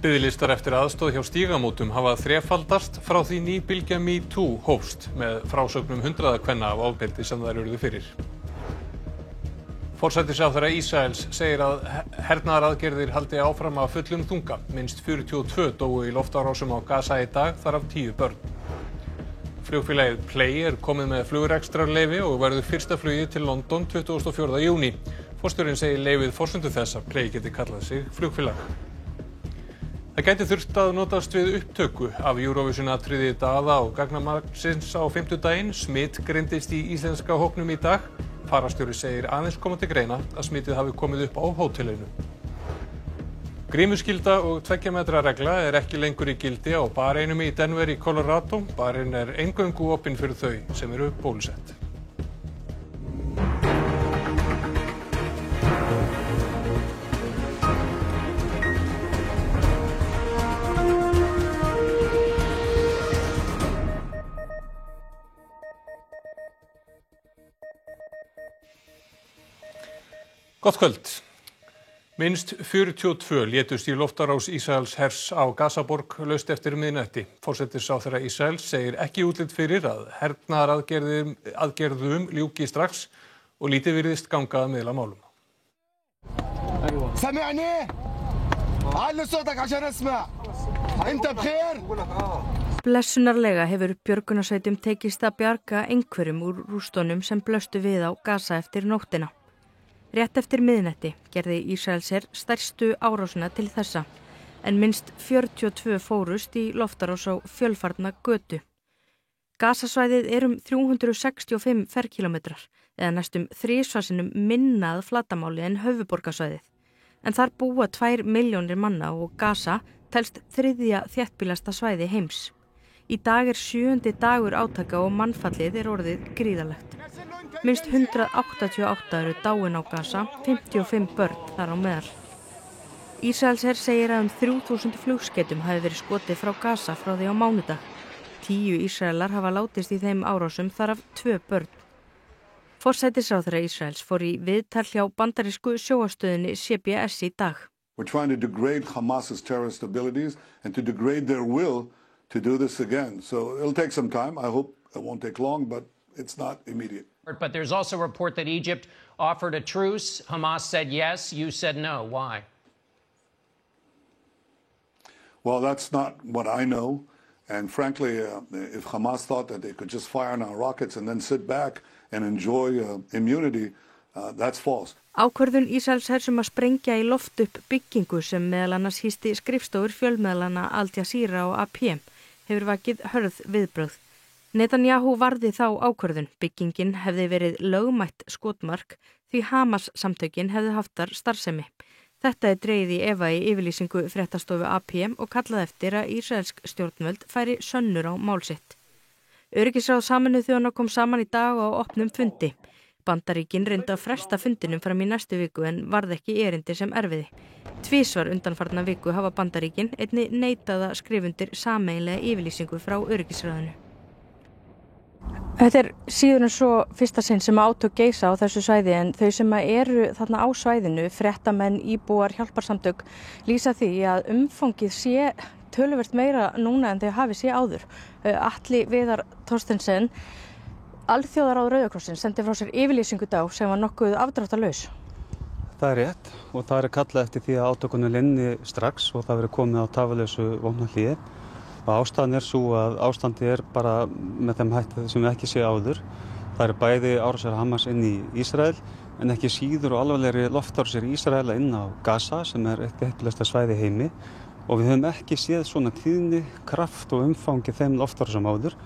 Biðlistar eftir aðstoð hjá Stígamótum hafa þrefaldast frá því ný bylgja MeToo hófst með frásögnum hundraða kvenna af ofbeldi sem þær urðu fyrir. Forsætisráðherra Ísraels segir að hernaðaraðgerðir haldi áfram af fullum þunga. Minnst 42 dóu í loftárásum á Gaza í dag, þar af 10 börn. Flugfélagið Play er komið með flugrekstrarleyfi og verður fyrsta flugið til London 24. júní. Forstjórinn segir leyfið forsendu þess að Play geti kallað sig flugfélag. Það gæti þurft að notast við upptöku af Eurovision-atriði Daða og gagnamagsins á fimmtudaginn. Smit greindist í íslenska hópnum í dag. Fararstjóri segir aðeins koma til greina að smitið hafi komið upp á hótelinu. Grímuskylda og 2 metra regla er ekki lengur í gildi á bareinum í Denver í Colorado. Barein er eingöngu opinn fyrir þau sem eru bólusett. Gott kvöld. Minnst 42 létust í loftárás Ísraels hers á Gazaborg laust eftir miðnætti. Forsætisráðherra Ísraels segir ekki útlit fyrir að hernaðaraðgerðum ljúki strax og lítið virðist ganga að miðla málum. Blessunarlega hefur björgunarsveitum tekist að bjarga einhverjum úr rústunum sem blöstu við á Gaza eftir nóttina. Rétt eftir miðnætti gerði Ísraelsher stærstu árásina til þessa, en minnst 42 fórust í loftárás á fjölfarna götu. Gazasvæðið er 365 ferkilometrar, eða næstum 3 sinnum minna að flatamáli en höfuðborgarsvæðið. En þar búa 2 milljónir manna og Gaza telst 3. þéttbýlasta svæði heims. Í dag 7. dagur átaka og mannfallið orðið gríðarlegt. Minnst 188 eru dáin á Gaza, 55 börn þar á meðal. Ísraelsher segir að 3000 flugskeytum hafi verið skotið frá Gaza frá því á mánudag. 10 Ísraelar hafa látist í þeim árásum, þar af 2 börn. Forsætisráðherra Ísraels fór í viðtal hjá bandarísku sjónvarpsstöðinni CBS í dag. We're trying to degrade Hamas's terrorist abilities and to degrade their will to do this again. So it'll take some time. I hope it won't take long, but it's not immediate. But there's also a report that Egypt offered a truce. Hamas said yes, you said no. Why? Well, that's not what I know. And frankly, if Hamas thought that they could just fire on our rockets and then sit back and enjoy immunity, that's false. Ákvörðun Ísraelshers að sprengja í loft upp byggingu sem meðal annars hýsti skrifstofur fjölmiðlanna Al Jazeera og AP hefur vakið hörð viðbrögð. Netanyahu varði þá ákvörðun. Byggingin hefði verið lögmætt skotmark því Hamas samtökin hefði haft þar starfsemi. Þetta dregið í efa í yfirlýsingu fréttastofu AP og kallað eftir að ísraelsk stjórnvöld færi sönnur á mál sitt. Öryggisráð Sameinuðu þjóðanna kom saman í dag á opnum fundi. Bandaríkin reyndu að fresta fundinum fram í næstu viku en varð ekki erindi sem erfiði. Tvisvar undanfarna viku hafa Bandaríkin einnig neitað að skrifa undir sameiginlega yfirlýsingu frá öryggisráðinu. Þetta síður en svo fyrsta sinn sem átök geisa á þessu svæði en þau sem eru þarna á svæðinu, fréttamenn, íbúar, hjálparsamtök, lýsa því að umfangið sé töluvert meira núna en þau hafi sé áður. Atli Viðar Thorstensen, alþjóðaráð Rauða krossins, sendi frá sér yfirlýsingu í dag sem var nokkuð afdráttarlaus. Það rétt og það kallað eftir því að átökunum linni strax og það verið komið á tafarlausu vopnahléi. Og ástæðan sú að ástandið bara með þeim hætti sem við ekki séð áður. Það bæði árásir Hamas inn í Ísrael en ekki síður og alvarlegri loftárásir Ísraela inn á Gaza sem eitt heppilasta svæði í heimi og við höfum ekki séð svona tíðni, kraft og umfangi þeim loftárásum áður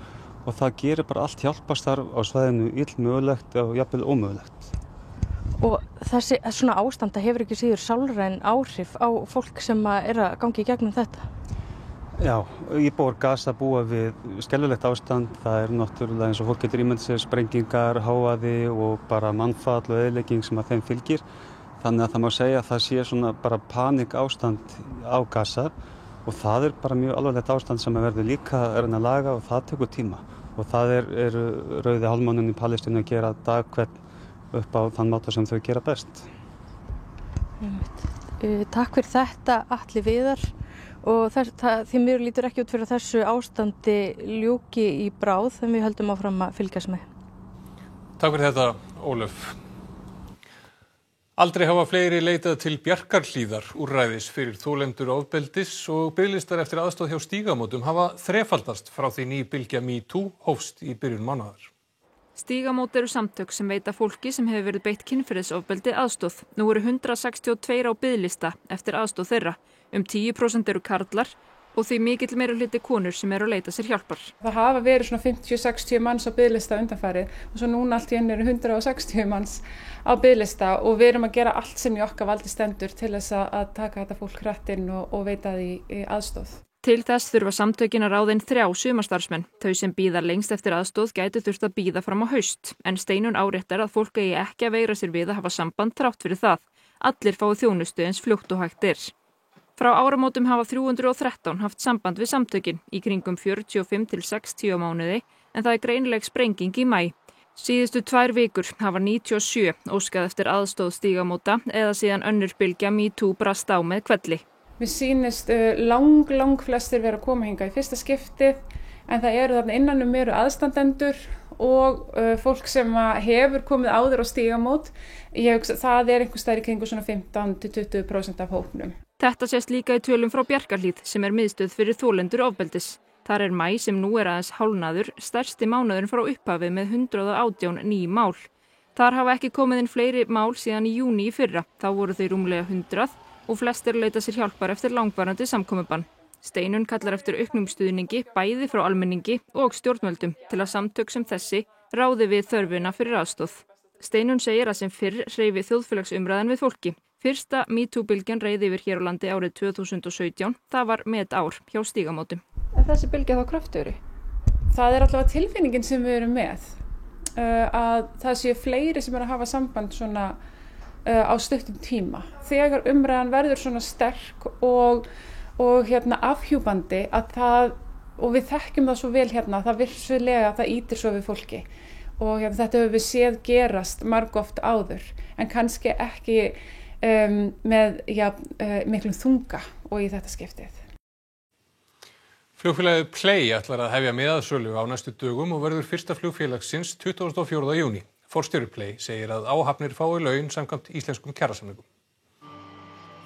og það gerir bara allt hjálparstarf á svæðinu illmögulegt og jafnvel ómögulegt. Og þessi svona ástand hefur ekki síður sálræn áhrif á fólk sem að gangi í gegnum þetta? Já, íbúar Gaza búa við skelfilegt ástand. Það náttúrulega eins og fólk getur ímyndað sér sprengingar, hávaði og bara mannfall og eyðilegging sem að þeim fylgir. Þannig að það má segja að það sé svona bara panik ástand á Gaza og það bara mjög alvarlegt ástand sem að verður líka að reyna að laga og það tekur tíma. Og það eru Rauði hálfmáninn í Palestínu að gera dag hvern upp á þann máta sem þau gera best. Takk fyrir þetta, Atli Viðar. Og því miður lítur ekki út fyrir að þessu ástandi ljúki í bráð en við höldum áfram að fylgjast með. Takk fyrir þetta, Ólöf. Aldrei hafa fleiri leitað til Bjarkarhlíðar úrræðis fyrir þolendur ofbeldis og biðlistar eftir aðstoð hjá Stígamótum hafa þrefaldast frá því ný bylgja MeToo hófst í byrjun mánaðar. Stígamót eru samtök sem veita fólki sem hefur verið beitt kynferðisofbeldi aðstoð. Nú eru 162 á biðlista eftir aðstoð þeirra. 10% eru karlar og því mikill meirihluti konur sem eru að leita sér hjálpar. Það hafa verið svona 50-60 manns á biðlista undanfarið og svo núna allt í einu eru 160 manns á biðlista og við erum að gera allt sem í okkar valdi stendur til þess að taka þetta fólk hratt inn og veita því aðstoð. Til þess þurfa samtökin að ráða inn 3 sumarstarfsmenn. Þau sem bíða lengst eftir aðstoð gætu þurft að bíða fram á haust. En Steinunn áréttar að fólk eigi ekki að veigra sér við að hafa samband þrátt fyrir það. Allir fái þjónustu eins fljótt og hægt er. Frá áramótum hafa 313 haft samband við samtökin í kringum 45 til 60 mánuði en það er greinileg sprenging í maí. Síðustu 2 vikur hafa 97 óskað eftir aðstoð Stígamóta eða síðan önnur bylgja MeToo brast á með hvelli. Mér sýnist lang flestir vera að koma hingað í fyrsta skiptið en það eru þarna innanum eru aðstandendur og fólk sem hefur komið áður á Stígamót. Ég hugsa það er einhvers staðar í kringum svona 15-20% af hópnum. Þetta sést líka í tölum frá Bjarkarhlíð sem er miðstöð fyrir þolendur ofbeldis. Þar er maí sem nú er aðeins hálfnaður, stærsti mánuðurinn frá upphafi með 118 ný mál. Þar hafa ekki komið inn fleiri mál síðan í júní í fyrra. Þá voru þau rúmlega 100 og flestir leita sér hjálpar eftir langvarandi samkomubann. Steinunn kallar eftir auknum stuðningi bæði frá almenningi og stjórnvöldum til að samtök sem þessi ráði við þörfina fyrir aðstoð. Steinunn segir að sem fyrr hreyfi þjóðfélagsumræðan við fólki. Fyrsta MeToo-bylgjan reið yfir hér á landi árið 2017. Það var metár hjá Stígamótum. Er þessi bylgja þá kröftugri? Það er allavega tilfinningin sem við erum með. Að það séu fleiri sem eru að hafa samband svona á stuttum tíma. Þegar umræðan verður svona sterk og afhjúpandi og við þekkjum það svo vel það virkilega það ýtir svo við fólki og þetta höfum við séð gerast margoft áður en kannski ekki með miklum þunga og í þetta skiptið. Flugfélagið Play ætlar að hefja miðasölu á næstu dögum og verður fyrsta flugfélagsins 24. júní. Forstjóri Play segir að áhafnir fái laun samkvæmt íslenskum kjarasamningum.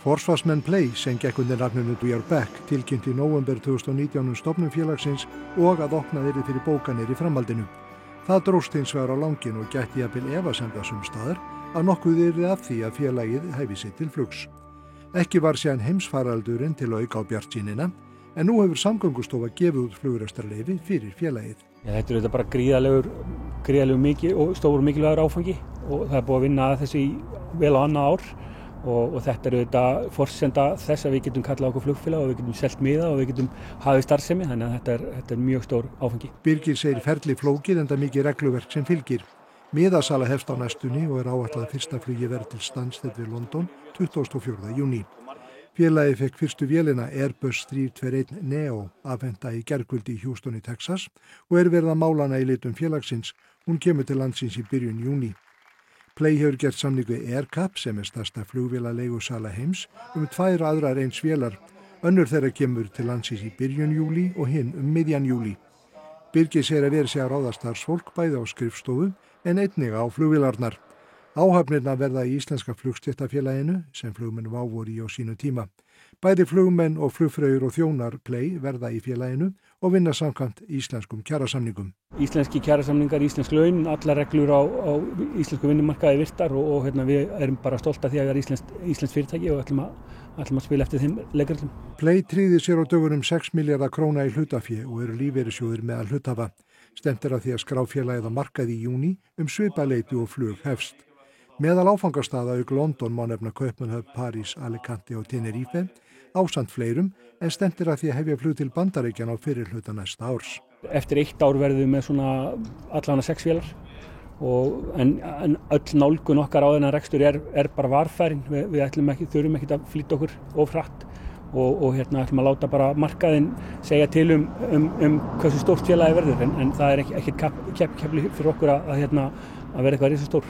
Forsvarsmenn Play sem gekk undir nafninu Do Your Back tilkynnti í nóvember 2019 stofnun félagsins og að opnað yrði fyrir bókanir í framhaldinu. Það dróst hins vegar á langinn og gætti jafnvel efasemda sums staðar að nokkuð yrði af því að félagið hæfi sig til flugs. Ekki var síðan heimsfaraldurinn til að auka á bjartsýnina en nú hefur Samgöngustofa gefið út flugrekstrarleyfi fyrir félagið. Þetta er bara gríðarlegur mikið og stór mikilvægur áfangi og það er búið að vinna að þessu í vel á annað ár og þetta er auðvitað forsenda þess að við getum kallað okkur flugfélag og við getum selt miða og við getum hafið starfsemi, þannig að þetta er mjög stór áfangi. Birgir segir ferli flókið enda mikið regluverk sem fylgir. Miðasala hefst á næstunni og er áætlað að fyrsta flugi verði til Stansted við London 24. júní. Félagið fekk fyrstu vélina Airbus 321 Neo afhenta í gærkvöldi í Houston í Texas og er verið að mála hana í litum félagsins. Hún kemur til landsins í byrjun júní. Play hefur gert samning við AirCap sem er stærsta flugvélaleigusala heims 2 aðrar eins vélar. Önnur þeirra kemur til landsins í byrjun júlí og hinn miðjan júlí. Birgir segir að verið sé að ráða starfsfólk bæði á skrifstofu en einnig á flugvélarnar. Áhafnirnar verða í Íslenska flugstéttafélaginu sem flugmenn WOW voru í á sínu tíma. Bæði flugmenn og flugfreyjur og þjónar Play verða í félaginu og vinna samkvæmt íslenskum kjarasamningum. Íslenski kjarasamningar, íslensk laun, allar reglur á íslensku vinnumarkaði virtar og við erum bara stolt af því að það er íslenskt fyrirtæki og ætlum að spila eftir þeim leikreglum. Play tryggði sér á dögunum 6 milljarða króna í hlutafé og eru lífeyrissjóðir meðal hluthafa. Stefnt er að því að skrá félagið á markaði í júní svipaleiti og flug hefst. Meðal áfangastaða auk London má nefna Kaupmannahöfn, París, Alicante og Tenerife ásamt fleirum en stefnt er að því að hefja flug til Bandaríkjanna á fyrri hluta næsta árs. Eftir 1 ár verðum við með svona allavega 6 vélar en öll nálgun okkar á þennan rekstur er bara varfærin. Við þurfum ekki að flýta okkur of hratt og ætlum að láta bara markaðinn segja til um hversu stórt félagið verður en það er ekkert keppni fyrir okkur að verða eitthvað risastór.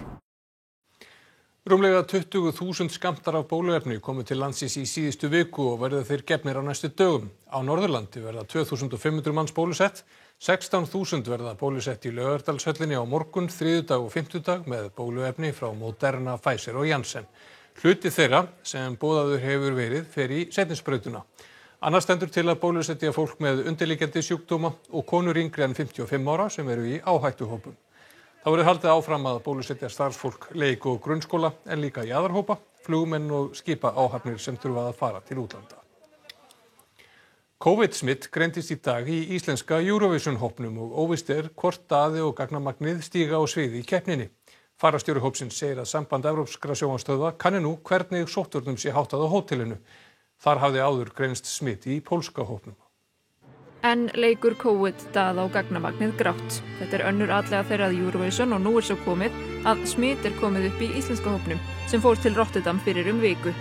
Rúmlega 20.000 skammtar af bóluefni komu til landsins í síðustu viku og verða þeir gefnir á næstu dögum. Á Norðurlandi verða 2.500 manns bólusett, 16.000 verða bólusett í Laugardalshöllinni á morgun, þriðjudag og fimmtudag með bóluefni frá Moderna, Pfizer og Janssen. Hluti þeirra sem boðaður hefur verið fer í seinni sprautuna. Annars stendur til að bólusetja fólk með undirliggjandi sjúkdóma og konur yngri en 55 ára sem eru í áhættuhópum. Það verður haldið áfram að bólusetja starfsfólk leik- og grunnskóla en líka jaðarhópa, flugmenn og skipa áhafnir sem þurfa að fara til útlanda. COVID-smitt greindist í dag í íslenska Eurovision-hópnum og óvíst hvort Daði og gagnamagnið stíga á svið í keppninni. Fararstjóri hópsins segir að Samband evrópskra sjónvarpsstöðva kanni nú hvernig sóttvörnum sé háttað á hótelinu. Þar hafði áður greinst smitt í pólska hópnum. En leikur COVID Daða og gagnamagnið grátt. Þetta önnur atlega þeirra að Eurovision og nú svo komið að smit komið upp í íslenska hópnum sem fór til Rotterdam fyrir viku.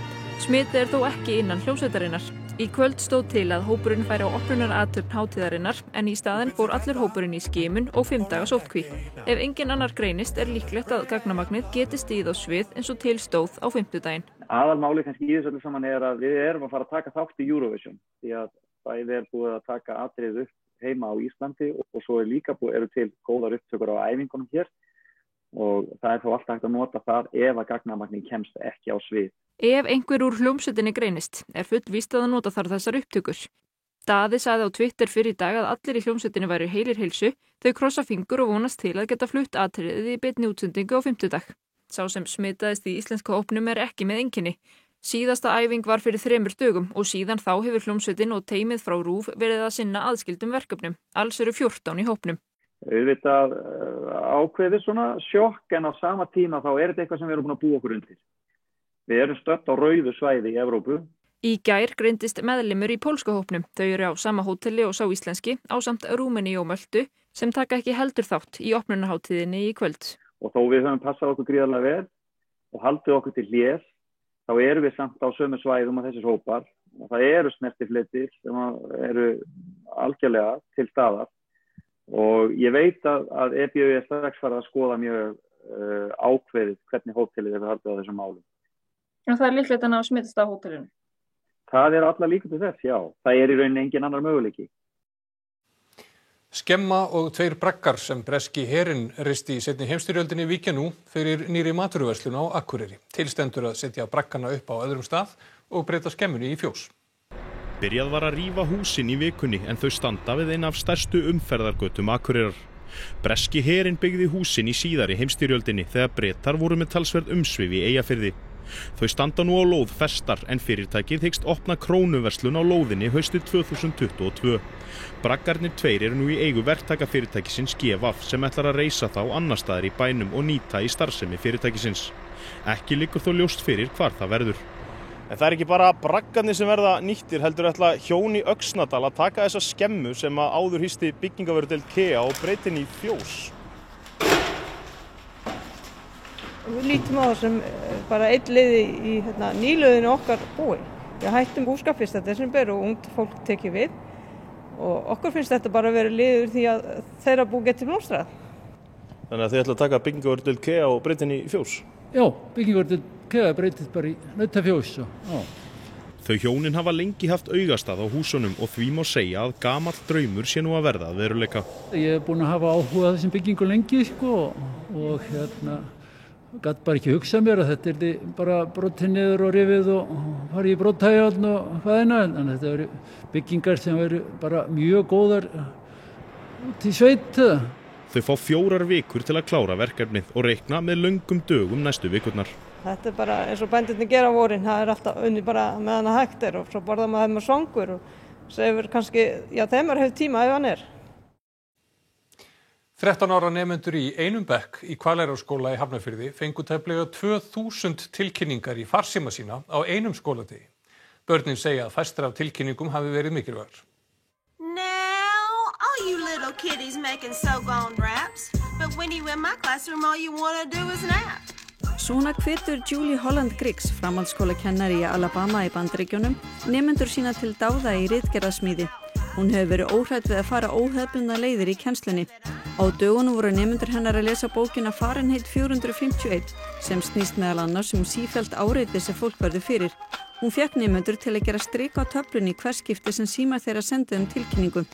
Smit þó ekki innan hljómsveitarinnar. Í kvöld stóð til að hópurinn færi á opnunarathöfn hátíðarinnar en í staðinn fór allur hópurinn í skimun og 5 daga sóttkví. Ef engin annar greinist líklegt að gagnamagnið geti stigið á svið eins og til stóð á fimmtudaginn. Aðalmáli kannski í þessu öllu saman að við erum að fara að taka þátt í Eurovision því að bæði búið að taka atriðið upp heima á Íslandi og svo líka eru til góðar upptökur á æfingunum hér og það þá alltaf hægt að nota það ef að gagnamagnið kemst ekki á svið. Ef einhver úr hljómsveitinni greinist fullvíst að nota þar þessar upptökur. Daði sagði á Twitter fyrir í dag að allir í hljómsveitinni væru heilir heilsu, þau krossa fingur og vonast til að geta flutt atriðið í beinni útsendingu á fimmtudag. Sá sem smitaðist í íslenska hópnum ekki með einkenni. Síðasta æfing var fyrir 3 dögum og síðan þá hefur hljómsveitin og teymið frá RÚV verið að sinna aðskildum verkefnum. Alls eru 14 í hópnum. Auðvitað ákveðið svona sjokk en á sama tíma þá þetta eitthvað sem við erum búin að búa okkur undir. Við erum stödd á rauðu svæði í Evrópu. Í gær greindist meðlimur í pólska hópnum. Þau eru á sama hóteli og sá íslenski ásamt Rúmeníu og Möltu sem taka ekki heldur þátt í opnunarhátíðinni í kvöld. Og þó við höfum passað okkur gríðarlega vel og haldið okkur til hlés, þá erum við samt á sömu svæðum á þessir hópar og það eru snertifletir sem eru algjörlega til staðar og ég veit að EBU strax farið að skoða mjög ákveðið hvernig hótelið hefur haldið á þessum málum. En það líklegt að ná smitast á hótelinu? Það alla líkur til þess, já. Það í rauninni engin annar möguleiki. Skemma og 2 braggar sem breski herinn risti í seinni heimsstyrjöldinni víkja nú fyrir nýrri matvöruverslun á Akureyri. Til stendur að setja braggana upp á öðrum stað og breyta skemmunni í fjós. Byrjað var að rífa húsin í vikunni en þau standa við eina af stærstu umferðargötum Akureyrar. Breski herinn byggði húsin í síðari heimsstyrjöldinni þegar Bretar voru með talsverð umsvif í Eyjafirði. Þau standa nú á lóð festar en fyrirtækið hyggst opna krónuverslun á lóðinni haustið 2022. Braggarnir 2 eru nú í eigu verktakafyrirtækisins GVAF sem ætlar að reisa þá annars staðar í bænum og nýta í starfsemi fyrirtækisins. Ekki liggur þó ljóst fyrir hvar það verður. En það ekki bara braggarnir sem verða nýttir, heldur ætla hjón í Öxnadal að taka þessa skemmu sem að áður hýsti byggingavörudeild KEA og breyta henni í fjós. Við lítum á það sem bara einn liði í nýliðinu okkar búi. Við hættum búskap 1. desember og ungt fólk tekið við og okkur finnst þetta bara að vera liður því að þeirra bú geti blómstrað. Þannig að þið ætla að taka byggingavörudeild KEA og breyta henni í fjós? Já, byggingavörudeild KEA breytist bara í nautafjós. Þau hjónin hafa lengi haft augastað á húsunum og því má segja að gamall draumur sé nú að verða að veruleika. Ég búin að hafa áhuga þessum byggingu lengi og gat bara ekki hugsað mér að þetta bara brotið niður og rifið og farið í brothæjarn og hvaðina en þetta eru byggingar sem eru bara mjög góðar út í sveit. Þau fá 4 vikur til að klára verkefnið og reikna með löngum dögum næstu vikurnar. Þetta bara eins og bændurnir gera á vorin, það alltaf unni bara meðan að hægt og svo borða maður með svangur og segir kannski, þeim hefur tíma ef hann 13 ára nemendur í einum bekk í Hvaleyrarskóla í Hafnarfirði fengu tæplega 2000 tilkynningar í farsíma sína á einum skóladegi. Börnin segja að fæstir af tilkynningum hafi verið mikilvægar. Now, all you little kiddies making so-gone raps, but when you in my classroom, all you want to do is nap. Svona hvetur Julie Holland Griggs, framhaldsskólakennari í Alabama í Bandaríkjunum, nemendur sína til dáða í ritgerðasmíði. Hún hefur verið óhrædd við að fara óhefbundna leiðir í kennslunni. Á dögunum voru nemendur hennar að lesa bókina Fahrenheit 451 sem snýst meðal annars sífellt áreiti sem fólk verður fyrir. Hún fékk nemendur til að gera strik á töflunni í hvert skipti sem símar þeirra sendu tilkynningu.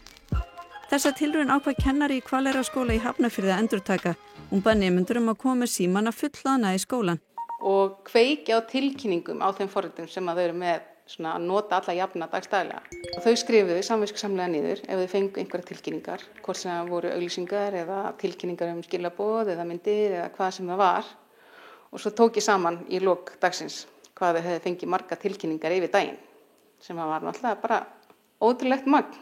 Þessa tilraun ákvað kennari í Hvaleyrarskóla í Hafnarfirði að endurtaka. Hún bað nemendur að koma með símana fullaðna í skólan. Og kveikja á tilkynningum á þeim forritum sem að þau eru með að nota alla jafna dagstælega. Og þau skrifuðu samviskusamlega niður ef þau fengu einhverja tilkynningar, hvort sem það voru auglýsingar eða tilkynningar skilaboð eða myndir eða hvað sem það var. Og svo tók ég saman í lok dagsins hvað þau hefði fengið marga tilkynningar yfir daginn, sem var náttúrulega bara ótrúlegt magn,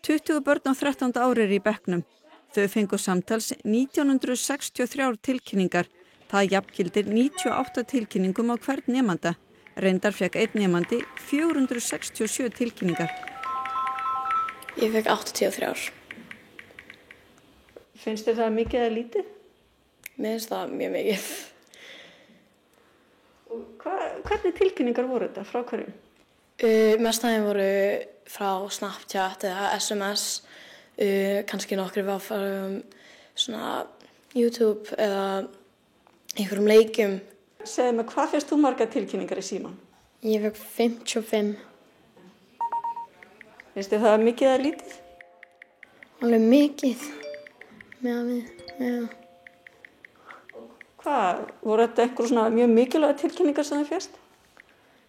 20 börn á 13. ári í bekknum. Þau fengu samtals 1963 tilkynningar. Það jafngildir 98 tilkynningum á hvern nemanda. Reyndar fekk einn nemandi 467 tilkynningar. Ég fekk 83. Finnst þér það mikið eða lítið? Mér finnst það mjög mikið. Hvernig tilkynningar voru þetta? Frá hverjum? Mest af þeim voru frá Snapchat eða SMS, kannski nokkri var frá YouTube eða einhverjum leikjum. Segðu mig, hvað finnst þú margar tilkynningar í síman? Ég fekk 55. Finnst þér það mikið eða lítið? Alveg mikið. Já. Hvað, voru þetta einhver mjög mikilvæg tilkynningar sem þið fyrst?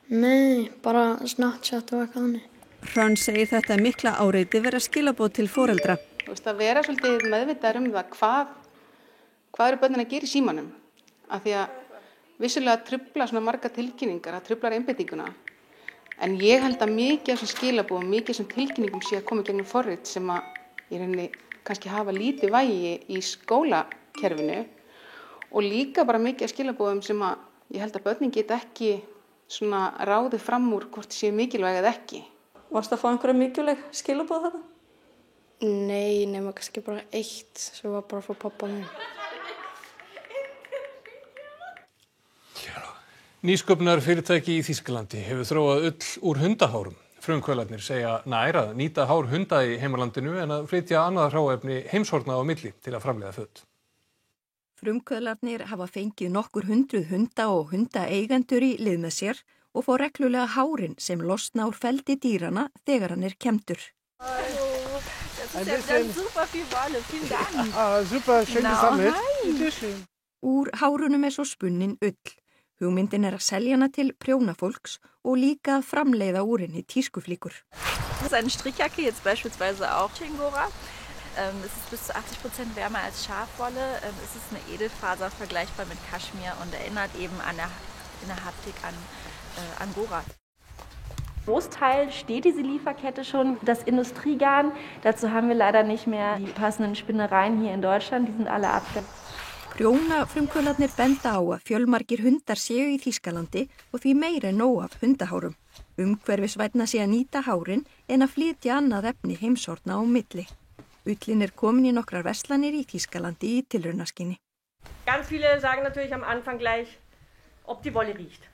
Nei, bara Snapchat og eitthvað þannig. Hrönn segir þetta mikla áreiti vera skilaboð til foreldra. Að vera svolítið meðvitaður það hvað eru börnin að gera í símanum. Af því að vissulega trufla svona marga tilkynningar, það truflar einbeitinguna. En ég held að mikið af þessum skilaboðum, mikið af þessum tilkynningum sé að koma gegnum forrit sem að í rauninni kannski hafa lítið vægi í skólakerfinu og líka bara mikið af skilaboðum sem að ég held að börnin geta ekki svona ráðið fram úr hvort séu mikilvæg eða ekki. Varstu að fá einhverja mikilvæg skilaboð þetta? Nei, nema kannski bara eitt sem var bara frá pappa minn. Nýsköpunarfyrirtæki í Þýskalandi hefur þróað ull úr hundahárum. Frumkvöðlarnir segja nær að nýta hár hunda í heimalandinu en að flytja annað hráefni heimshorna á milli til að framleiða föt. Frumkvöðlarnir hafa fengið nokkur hundruð hunda og hundaeigendur í lið með sér og fá reglulega hárin sem losna úr feldi dýrana þegar hann kemdur. Úr hárunum svo spunnin ull. Hugmyndin að selja hana til prjónafólks og líka að framleiða úr henni tískuflíkur. Das ist eine Strickjacke, jetzt beispielsweise auch Angora. Es ist bis zu 80% wärmer als Schafwolle. Es ist eine Edelfaser vergleichbar mit Kaschmir und erinnert eben in der Haptik an Angora. Großteil steht diese Lieferkette schon. Das Industriegarn, dazu haben wir leider nicht mehr die passenden Spinnereien hier in Deutschland. Die sind alle abgesetzt. Prjónafrumkvöðlarnir benda á að fjölmargir hundar séu í Þýskalandi og því meira nóg af hundahárum. Umhverfisvænna sé að nýta hárin en að flytja annað efni heimshorna á milli. Ullin komin í nokkrar verslanir í Þýskalandi í tilraunaskyni. Ganz viele sagen natürlich am Anfang gleich, ob die Wolle riecht.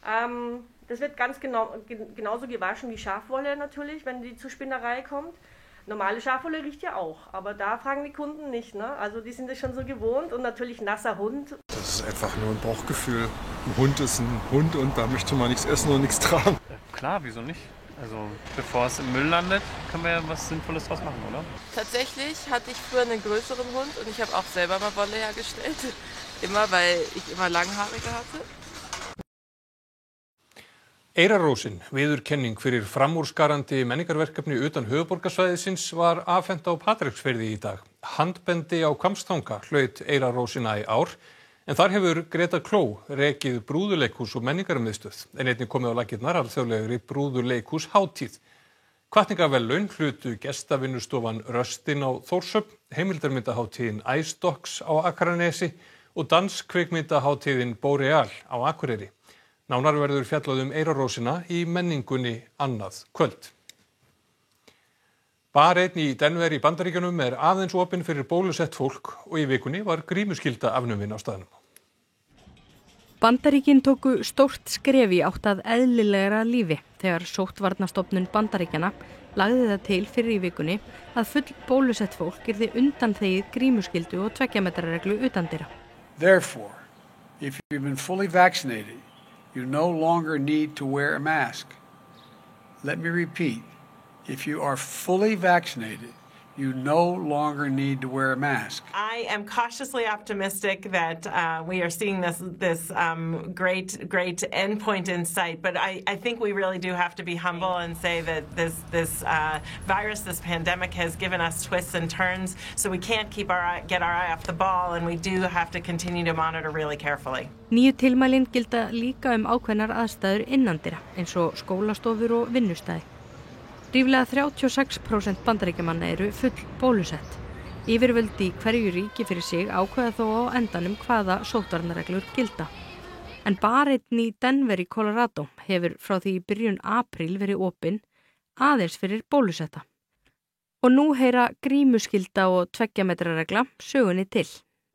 Das wird ganz genauso gewaschen wie Schafwolle natürlich, wenn die zur Spinnerei kommt. Normale Schafwolle riecht ja auch, aber da fragen die Kunden nicht, ne? Also die sind es schon so gewohnt und natürlich nasser Hund. Das ist einfach nur ein Bauchgefühl. Ein Hund ist ein Hund und da möchte man nichts essen und nichts tragen. Klar, wieso nicht? Also bevor es im Müll landet, können wir ja was Sinnvolles draus machen, oder? Tatsächlich hatte ich früher einen größeren Hund und ich habe auch selber mal Wolle hergestellt. Immer, weil ich immer Langhaarige hatte. Eyrarrósin, viðurkenning fyrir framúrskarandi menningarverkefni utan höfuðborgarsvæðisins var afhent á Patreksfirði í dag. Handbendi á Hvammstanga hlaut Eyrarrósina í ár, en þar hefur Greta Kló rekið brúðuleikhús og menningarmiðstöð, en einnig komið á laggirnar alþjóðlegri brúðuleikhús hátíð. Hvatningaverðlaun hlutu gestavinnustofan Röstin á Þórshöfn, heimildarmyndahátíðin Ice Dogs á Akranesi og danskvikmyndahátíðin Boreal á Akureyri. Nánar verður fjallað Eyrarrósina í menningunni annað kvöld. Bar einn í Denver í Bandaríkjunum aðeins opinn fyrir bólusett fólk og í vikunni var grímuskylda afnumin á staðnum. Bandaríkin tóku stórt skref í átt að eðlilegra lífi þegar sóttvarnastofnun Bandaríkjanna lagði það til fyrir í vikunni að full bólusett fólk yrði undanþegið grímuskyldu og 2 metra reglu utandyra. Therefore, if you've been fully vaccinated, you no longer need to wear a mask. Let me repeat, if you are fully vaccinated, you no longer need to wear a mask. I am cautiously optimistic that we are seeing this great endpoint in sight, but I think we really do have to be humble and say that this virus, this pandemic has given us twists and turns, so we can't get our eye off the ball, and we do have to continue to monitor really carefully. Nýju tilmælin gilda líka ákveðnar aðstæður innandyra, eins og skólastofur og vinnustæði. Ríflega 36% bandaríkjamanna eru full bólusett. Yfirvöld í hverju ríki fyrir sig ákveða þó á endanum hvaða sóttvarnareglur gilda. En bar einn í Denver í Colorado hefur frá því í byrjun apríl verið opinn aðeins fyrir bólusetta. Og nú heyra grímuskylda og 2 metra regla sögunni til.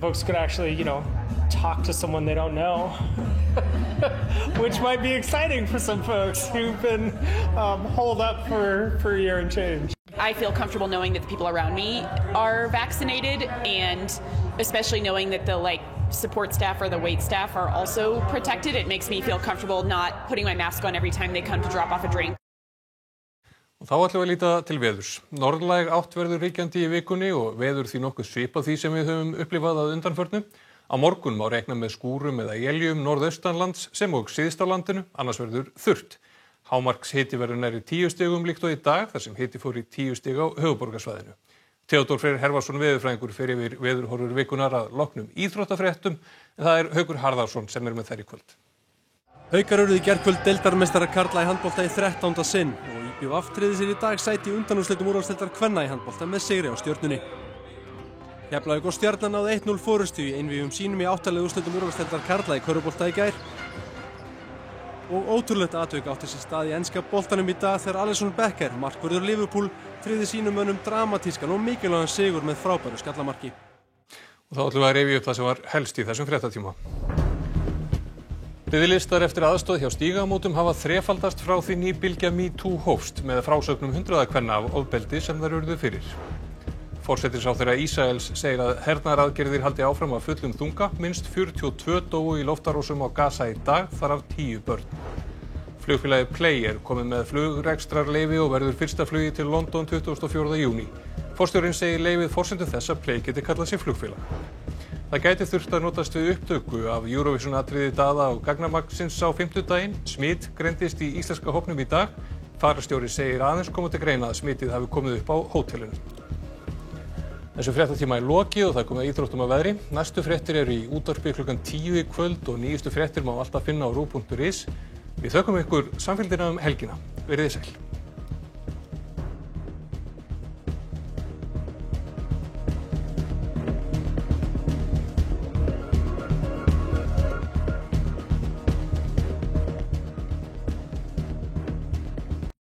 Folks could actually, talk to someone they don't know, which might be exciting for some folks who've been holed up for a year and change. I feel comfortable knowing that the people around me are vaccinated, and especially knowing that the support staff or the wait staff are also protected. It makes me feel comfortable not putting my mask on every time they come to drop off a drink. Og þá ætlum við að líta til veðurs. Norðlæg átt verður ríkjandi í vikunni og veður því nokkuð svipað því sem við höfum upplifað að undanförnu. Á morgun má reikna með skúrum eða éljum norðaustanlands sem og syðst á landinu, annars verður þurrt. Hámarks hiti verður nærri 10 stigum líkt og í dag, þar sem hiti fór í 10 stig á höfuðborgarsvæðinu. Theodór Freyr Hervarsson veðurfræðingur fer yfir veðurhorfur vikunnar að loknum íþróttafréttum, en það Haukur Harðarsson sem með þær í kvöld. Haukar urðu í gærkvöld deildarmeistara karla í handbolta í 13. sinn og IBVF tryggði sér í dag sæti í undanúrslitum úrvalsdeildar kvenna í handbolta með sigri á Stjörnunni. Keflavík og Stjarnan náðu 1-0 forystu í einvígum sínum í 8. úrslitum úrvalsdeildar karla í körfubolta í gær. Og ótrúlegt atvik átti sér stað í enska boltanum í dag þegar Alisson Becker, markvörður Liverpool, tryggði sínum mönnum dramatískan og mikilvægan sigur með frábæru skallamarki. Og þá ætlum við að rifja upp það sem var helst í þessum fréttatíma. Biðlistar eftir aðstoð hjá Stígamótum hafa þrefaldast frá því ný bylgja MeToo hófst með frásögnum hundraða kvenna af ofbeldi sem þær urðu fyrir. Forsætisráðherra Ísraels segir að hernaðaraðgerðir haldi áfram af fullum þunga, minnst 42 dóu í loftárásum á Gaza í dag, þar af 10 börn. Flugfélagið Play komið með flugrekstrarleyfi og verður fyrsta flugi til London 24. júní. Forstjórinn segir leyfið forsendu þess að Play geti kallað sig flugfélag. Það gæti þurft að notast við upptöku af Eurovision-atriði Daða og gagnamagsins á 50-daginn. Smit greindist í íslenska hópnum í dag. Fararstjóri segir aðeins koma til greina að smitið hafi komið upp á hótelinu. Þessu fréttatíma er lokið og það komið að íþróttum að veðri. Næstu fréttir eru í útvarpi klukkan 10 í kvöld og nýjustu fréttir má alltaf finna á ruv.is. Við þökkum ykkur samfylgdina helgina. Verið þið sæl.